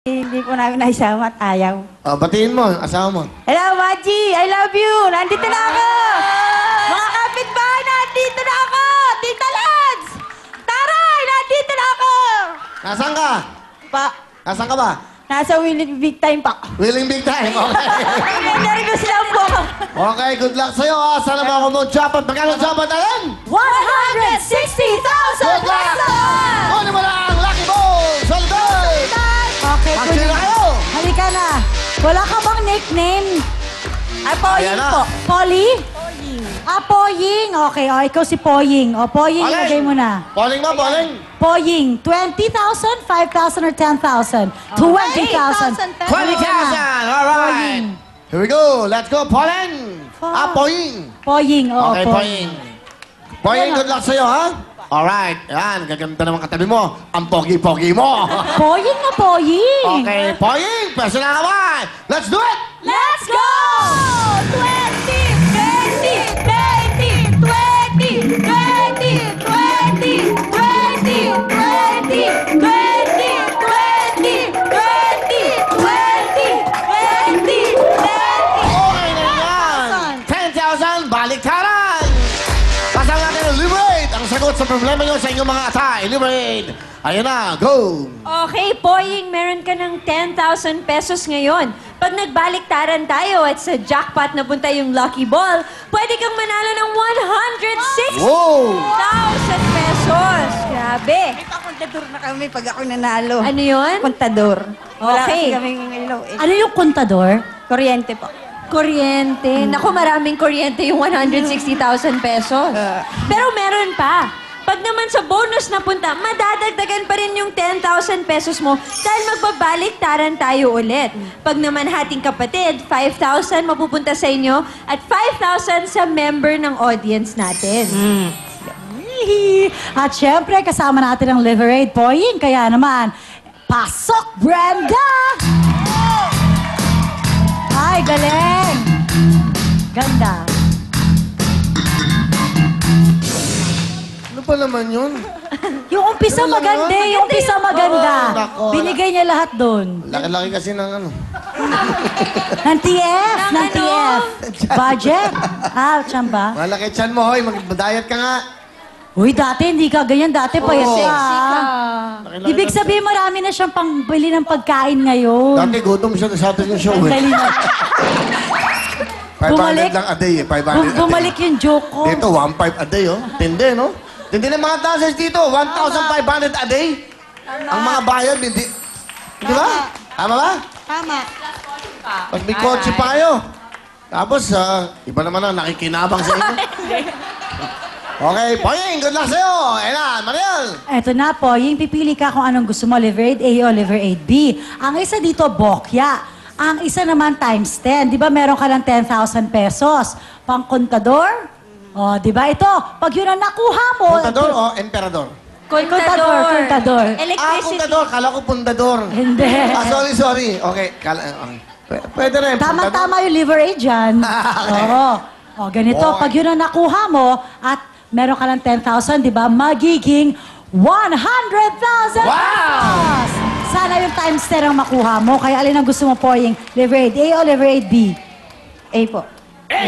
Hindi ko namin naisama at ayaw. Oh, batiin mo, asawa mo. Hello, Maji! I love you! Nandito na ako! Mga kapitbahay, nandito na ako! Tita Lads! Taray! Nandito na ako! Nasaan ka? Pa, Nasaan ka ba? nasa Willing Big Time pa. Willing big time, okay. Nervous lang po. Okay, good luck sa'yo. Sana ba ako mo jackpot? Magkano jackpot alin? 160,000 Good luck! pesos! Kunin mo na ang Lucky Ball! Solday! Okay, Mag-cheer kunin na kayo! Halika na. Wala ka bang nickname? Ayan Poying na. po. Polly? Poying. Poying. Okay, ikaw si Poying. Poying, Alin? lagay mo na. Bowling mo, bowling. Poying, 20,000, 5,000, or 10,000? 20,000. 20,000! Alright! Here we go. Let's go, Pauline! Poying! Poying, oo. Okay, Poying. Poying, good luck sa'yo, ha? Alright. Yan, gaganda naman katabi mo. Ang pogi-pogi mo. Poying na Poying. Okay, Poying, pwesto na naman. Let's do it! Let's go! 20, 20, 20, 20, 20, 20, 20, 20, 20, 20, 20, 20, 20. Okay na yan. 10,000, baliktaran. Pasang natin ang Liberate. Ang sagot sa problema nyo sa inyong mga atay. Liberate. Ayan na, go. Okay, Poying, meron ka ng 10,000 pesos ngayon. Pag nagbaliktaran tayo at sa jackpot na punta yung lucky ball, pwede kang manalo ng 160,000 Wow! pesos. Grabe. Kontador na kami pag ako nanalo. Ano yun? Kontador. Wala Okay. kasi kaming ilaw eh. Ano yung kontador? Kuryente po. Kuryente. Naku, maraming kuryente yung 160,000 pesos. Pero meron pa. Pag naman sa bonus na punta, madadagdagan pa rin yung 10,000 pesos mo dahil magbabaliktaran tayo ulit. Pag naman hating kapatid, 5,000 mapupunta sa inyo at 5,000 sa member ng audience natin. At syempre, kasama natin ang Liberate Poying. Kaya naman, pasok, Brenda! Ay, galing! Ganda. Ano pa naman yun? Yung umpisa Ano lang maganda, yun? yung umpisa maganda. Oo, nako. Binigay niya lahat doon. Laki-laki kasi ng ano. Ng TF, ng ano? TF. Budget? Tsamba. Malaki chan mo, hoy. Mag-diet ka nga. Uy, dati hindi ka ganyan. Dati pa yan Oo. siya. Laki-laki Ibig ng- sabihin, marami na siyang pangbili ng pagkain ngayon. Dati gutom siya sa atin yung show Ang eh. dali na. 500 Bumalik. lang a day eh. 500 a day. Bumalik yung joke ko. Dito, 1,500 a day, oh. Tindi, no? Tindi ng mga dancers dito. 1,500 a day. Ang mga bayad, hindi. Di ba? Tama ba? Tama. Mas may kotse pa kayo. Tapos, iba naman ang nakikinabang sa inyo. Okay, Poying, good luck sa'yo. Ayan na, Mariel. Eto na po, yung pipili ka kung anong gusto mo, liver 8A o liver 8B. Ang isa dito, bokya. Ang isa naman times 10. Di ba meron ka ng 10,000 pesos? Pang kontador? O, di ba ito? Pag yun ang nakuha mo... Puntador o emperador? Kontador. Electricity. Puntador. Kala ko puntador. Hindi. Sorry. Okay. Pwede rin. Tama-tama yung liver 8 dyan. Okay. Oo. O, ganito, Okay. pag yun ang nakuha mo at meron ka ng 10,000, di ba? Magiging 100,000 Wow! pesos! Sana yung times 10 ang makuha mo. Kaya alin ang gusto mo po yung liver 8A o liver 8B? A po. A.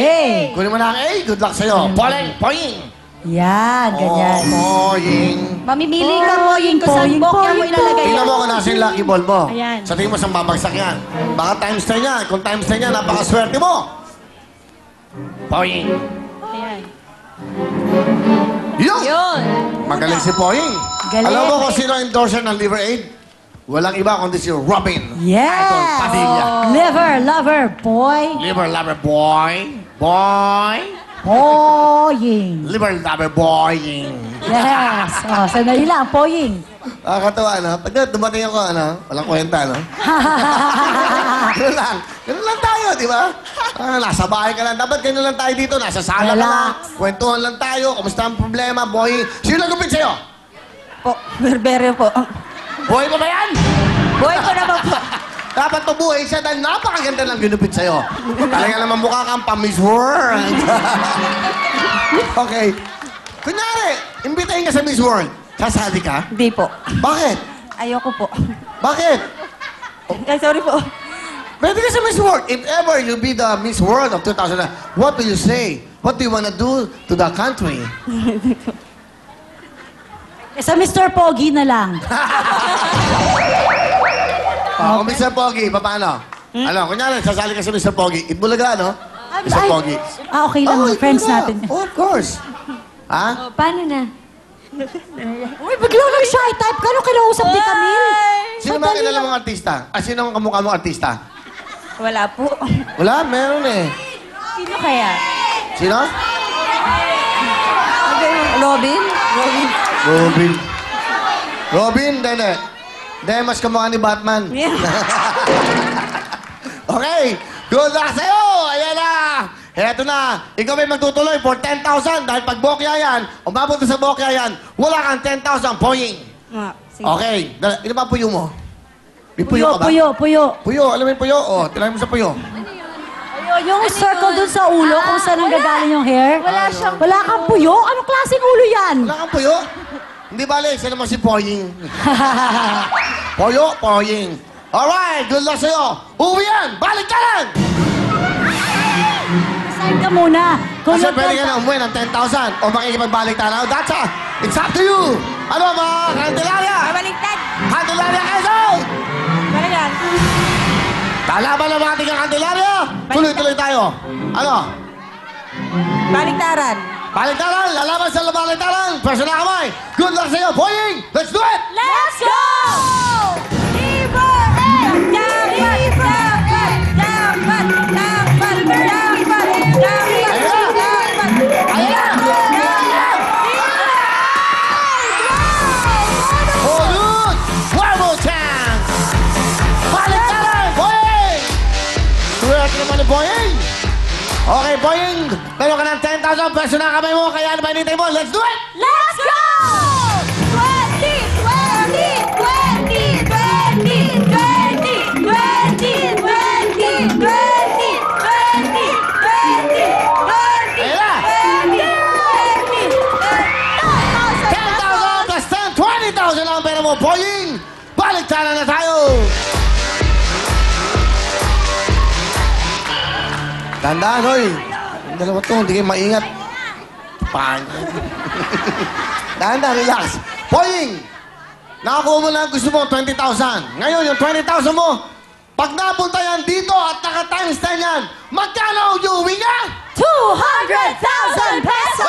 Kunin mo na ang A. Good luck sa'yo. Poying. Yan, ganyan. Poying. Mamimili ka mo yung kung saan Poying, bokya mo poying, ilalagay. Tingnan mo kung nasa yung lucky ball mo. Ayan. Sa tingin mo saan babagsak yan. Baka times 10 yan. Kung times 10 yan, napakaswerte mo. Poying. Ayan. Yun! Yun. Magaling si Poying. Galing. Alam mo kung sino ang endorser ng Liver Aid? Walang iba kundi si Robin. Yes! Idol Padilla. Liver, lover, boy. Liver lover boy. Boy. Poying. Liver lover boying. Yes. O, sandali lang, poying. Nakakatawa, ano? Pag dumating ako, ano? Walang kwenta, no? Ganun lang. Ganun lang tayo, di ba? Nasa bahay ka lang. Dapat ganun lang tayo dito. Nasa sala ka lang. Relax. Kwentuhan lang tayo. Kumusta ang problema, boy? Sino nagupit sa'yo? Po. Berbere po. Boy mo ba yan? Boy ko naman po. Dapat mabuhay siya dahil napakaganda lang ginupit sa'yo. Talaga naman mukha kang pa-Miss World. Okay. Kunyari, imbitahin ka sa Miss World. Sasali ka? Hindi po. Bakit? Ayoko po. Bakit? Ay, sorry po. Pwede ka sa Miss World. If ever you be the Miss World of 2000, what do you say? What do you wanna do to the country? Sa Mr. Pogi na lang. Kung Mr. Pogi, paano? Ano, kunyari, sasali ka sa Mr. Pogi. Itbulaga, no? Mr. Pogi. Okay lang, friends Itbulaga. natin. Oh, of course. Ha? O, paano na? Uy, biglang nag-shy type ka. Ano kinausap ni Camille? Sino mga kilala mong artista? Sino ang kamukha mong artista? Wala po. Wala, meron eh. Sino kaya? Sino? Robin? Robin. Robin. Robin, dede. Dede, mas kamukha ni Batman. Yeah. Okay, good luck sa'yo! Ayan na! Eto na, ikaw may magtutuloy for 10,000 dahil pag bokya yan, umabot na sa bokya yan, wala kang 10,000 poing. Sige. Okay, ino ba puyo mo? May Puyo, ka ba? puyo, puyo. Puyo, alam mo yung puyo? O, tirahin mo sa puyo. Yung circle dun sa ulo kung saan ang gagaling yung hair. Wala siyang Wala kang puyo? Anong klaseng ulo yan? Wala kang puyo? Hindi bali, sila mo si Poying. Puyo, Poying. Alright, good luck sa'yo. Uwi yan, balik ka lang! Sign ka muna. Kung Kasi nag- pwede ka na umuwi ng 10,000 o makikipagbalik tanaw. It's up to you. Ano mga Candelaria? Babaliktad. Candelaria Quezon! Balikan. Kalaban ng mga tigang Candelaria? Tuloy-tuloy tayo. Ano? Baliktaran. Baliktaran, lalaban sa baliktaran. Pwesto na kamay. Good luck sa'yo, Boying! Let's do it! Let's go! Ayan na! Oh, good! One more chance! Baliktaran, Boying! Swerte naman ni Boying! Okay, Boying, meron ka ng 10,000 peso na kamay mo, kaya ano ba hinintay mo? Let's do it! Let's go! 20, 20, 20, 20, 20, 20, 20, 20, 20, 20, 20, 20, Ayan na! 10,000 plus 10, 20,000 ang pera mo, Boying! Baliktaran na tayo! Tandaan, hoy! Yung dalawa to, hindi kayo maingat. Pang! Tandaan, relax. Boying! Nakakuha mo na ang gusto mo, 20,000. Ngayon, yung 20,000 mo, pag napunta yan dito at naka-times 10 yan, magkano uuwi ka? 200,000 pesos!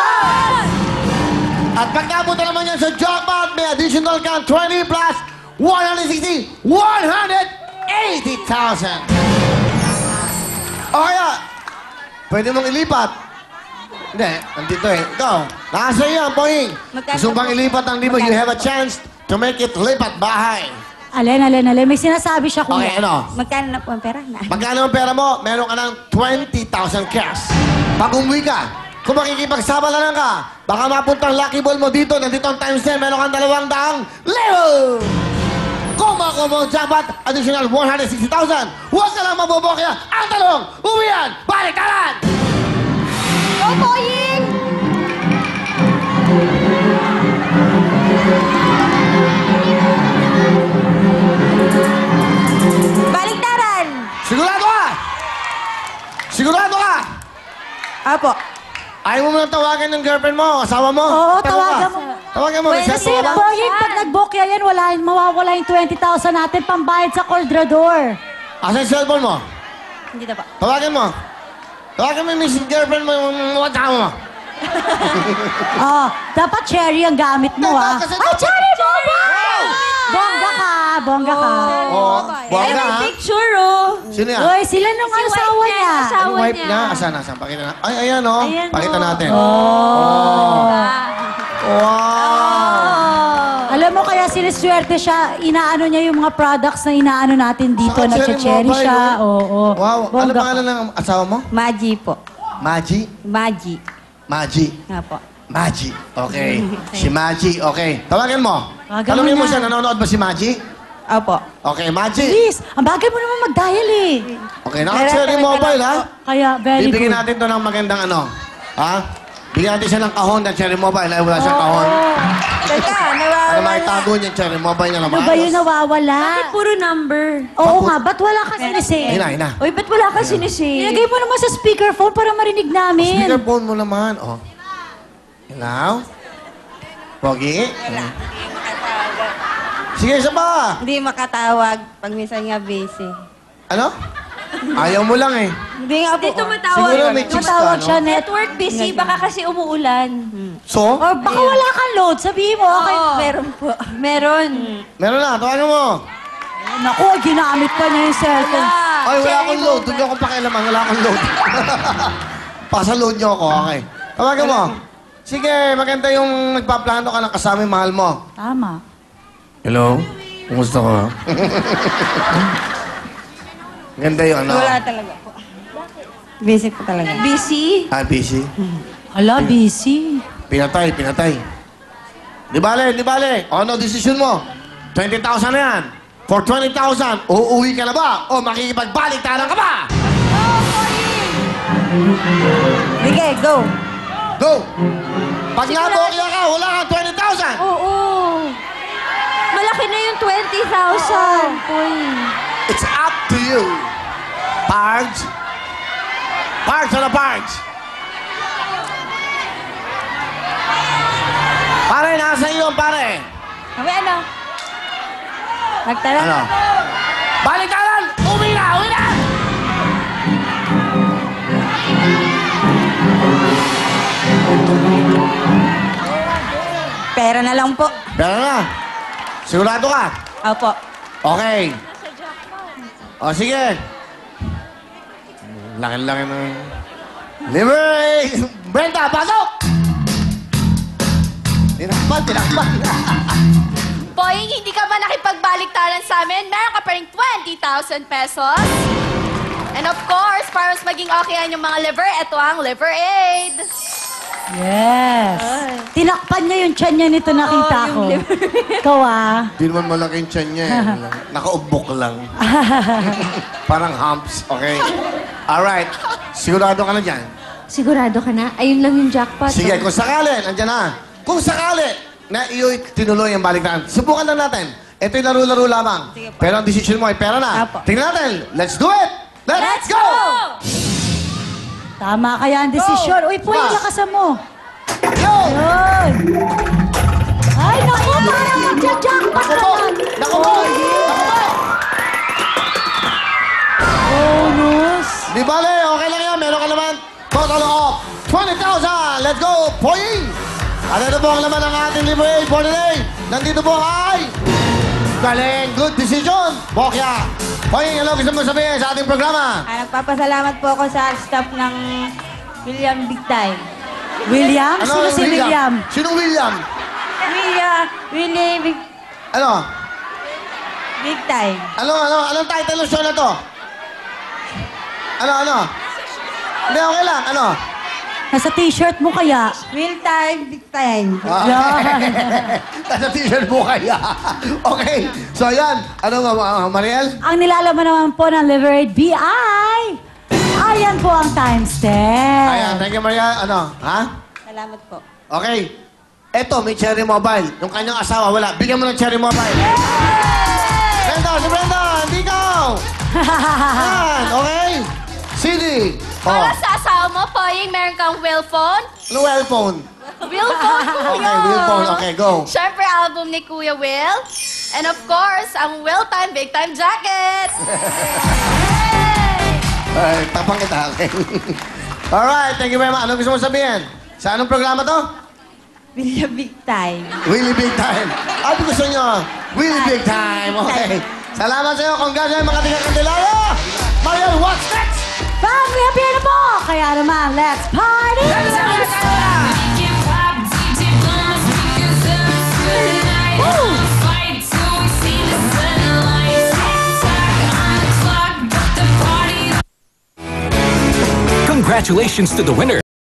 At pag napunta naman yan sa jackpot, may additional ka 20 plus 160, 180,000. O kaya, pwede mong ilipat. Hindi, nandito eh. Ikaw, nasa iyo ang Boying. Magkano Gusto bang po? ilipat ang libo? You have a chance to make it lipat bahay. Alin. May sinasabi siya, kuya. Okay, ano? Magkano na po ang pera? Magkano ang pera mo? Meron ka ng 20,000 cash. Pag umuwi ka, kung makikipagsabalanan ka, baka mapunta ang lucky ball mo dito, nandito ang times 10, meron kang 200,000 Kung makuha mo ang jackpot, additional 160,000. Huwag ka lang mabobokya. Ang talong, uwian, baliktaran! Go, Boying! Baliktaran. Sigurado ka? Sigurado ka? Apo. Ayaw mo nang tawagan ng girlfriend mo, asawa mo? Oo, Tanong tawagan ka. mo. Tawagan mo, Well, isa Kasi mo ba? Boying, pag nag-bokya yan, mawawala yung 20,000 natin pambayad sa Coldrador. Asa yung cellphone mo? Hindi na po. Tawagan mo. Tawagan mo yung miss girlfriend mo, yung asawa mo. Oh, dapat cherry ang gamit mo, ah. Kasi- Ay, cherry bomba! Bongga ka. Oo, Ay, buwan na may ha. picture, oh. Sino yan? Uy, sila nung Si asawa wife niya. asawa Yung wife niya. niya? Asan? Pakita na. Ay, ayan o. Ayan, Pakita oh. natin. Oh. Wow! Alam mo, kaya siniswerte siya, inaano niya yung mga products na inaano natin dito. Saka cherry Nag-cherry mobile, siya. oh. Oo. Wow. Ano Bongga pangalan ng asawa mo? Maji po. Maji? Maji. Maji. Nga po. Maji. Okay. Si Maji. Okay. Tawagan mo. Tawagan Tanungin mo mo na. siya, nanonood ba si Maji? Opo. Okay, Maji. Please, ang bagay mo naman mag-dial eh. Okay, naka-cherry mobile, ha? Kaya, very Bibigyan good. natin to ng magandang ano. Ha? Bigyan natin siya ng kahon ng Cherry Mobile. Ay, wala siyang kahon. Teka, Para nawawala. maitago niya yung Cherry Mobile niya na Ano ba yung nawawala? Bakit puro number? Oo nga, ba't wala ka sinisave? Ina. Uy, ba't wala ka sinisave? Ilagay mo naman sa speakerphone para marinig namin. Speakerphone mo naman. Oh. Hello? Pogi? Sige, isa pa. Hindi makatawag pag minsan nga busy. Ano? Ayaw mo lang eh. Hindi nga po. Hindi tumatawag. Siguro may chicks ka, Matawag no? siya, Network busy, baka kasi umuulan. So? Or baka wala kang load, sabihin mo, okay. Oo. Meron po. Meron. Meron na, tawagan mo. Naku, ginamit pa niya yung cellphone. Ay, wala akong load. Doon niyo akong pakialaman. Wala akong load. Pasa-load niyo ako. Okay. Tawagan mo. Sige, maganda yung nagpaplano ka ng kasama yung mahal mo. Tama. Hello? Kumusta ka? Ganda yung ano. Wala talaga po. Busy po talaga. Busy? Ah, busy. Hala, busy. Pinatay. Di bale. O ano, decision mo? 20,000 na yan. For 20,000, uuwi ka na ba? O makikipagbalik-taran ka ba? Sige, go. Go! Pag nabokya ka, wala kang 20,000! Oo. Malaki na yung 20,000. Uy. It's up to you. Pards? Pards or pards? Pare, nasa iyo, pare. Kami ano? Nagtala. Ano? Balik-taran! Uwi na! Pera na lang po. Pero na. Sigurado ka? Opo. Okay. O, sige. Laki-laki na. Liberate! Brenda, pasok! Tinakpan. Boying, hindi ka ba nakipagbaliktaran sa amin? Meron ka pa rin 20,000 pesos. And of course, para mas maging okay ang yung mga liver, ito ang Liver Aid. Yes. Tinakpan niya yung tiyan niya nito, nakita ko. Ikaw Di naman malaki yung tiyan niya. Nakaumbok lang. Parang humps, okay? Alright. Sigurado ka na dyan. Sigurado ka na? Ayun lang yung jackpot. Sige, kung sakali, andyan na. Kung sakali na iyo'y tinuloy ang baliktaran, subukan lang natin. Ito yung laro-laro lamang. Pero ang decision mo ay pera na. Apo. Tingnan natin. Let's do it! Let's go! Tama kaya ang desisyon. Uy, Puy, Go! lakasan mo. Go! Yun. Ay, naku, parang magja-jackpot Naku po! naman. Naku po! Naku po! Bonus. Di bale, okay lang yan. Meron ka naman total of 20,000. Let's go, Poying! At ito po ang laman ng ating Libre Aid for today. Nandito po ay... Galing, good decision, Bokya. Poying, ano gusto mo sabihin sa ating programa? Nagpapasalamat po ako sa staff ng William Big Time. William? Sino si William? Sinong William? William Big, Ano? Big Time. Anong title ng show na to? Ano? Hindi, okay lang. Ano? Nasa t-shirt mo kaya? Will Time, Big Time. Yan. Nasa t-shirt mo kaya. Okay. So, ayan. Ano nga, Mariel? Ang nilalaman naman po ng Liver Aid BI. Ayan po ang times 10. Ayan, thank you, Mariel. Ano? Ha? Salamat po. Okay. Eto, may Cherry Mobile. Yung kanyang asawa, wala. Bigyan mo ng Cherry Mobile. Brenda, si Brenda, hindi ikaw. Yan, okay? CD. Para sa asawa mo, Boying, meron kang Will Phone. Ano well phone? Will Phone, Kuya. Okay, will phone. Okay, go. Siyempre, album ni Kuya Will. And of course, ang Will Time Big Time Jacket. Ay, tapang kita. Okay. Alright, thank you very much. Ano gusto mo sabihin? Sa anong programa to? William Big Time. Willie Big Time. Ano gusto nyo? Willie Big Time. Okay. Salamat sa iyo. Congratulations mga taga-Candelaria. Mariel, what's next? Family happy na po! Kaya naman, let's party! Congratulations to the winner,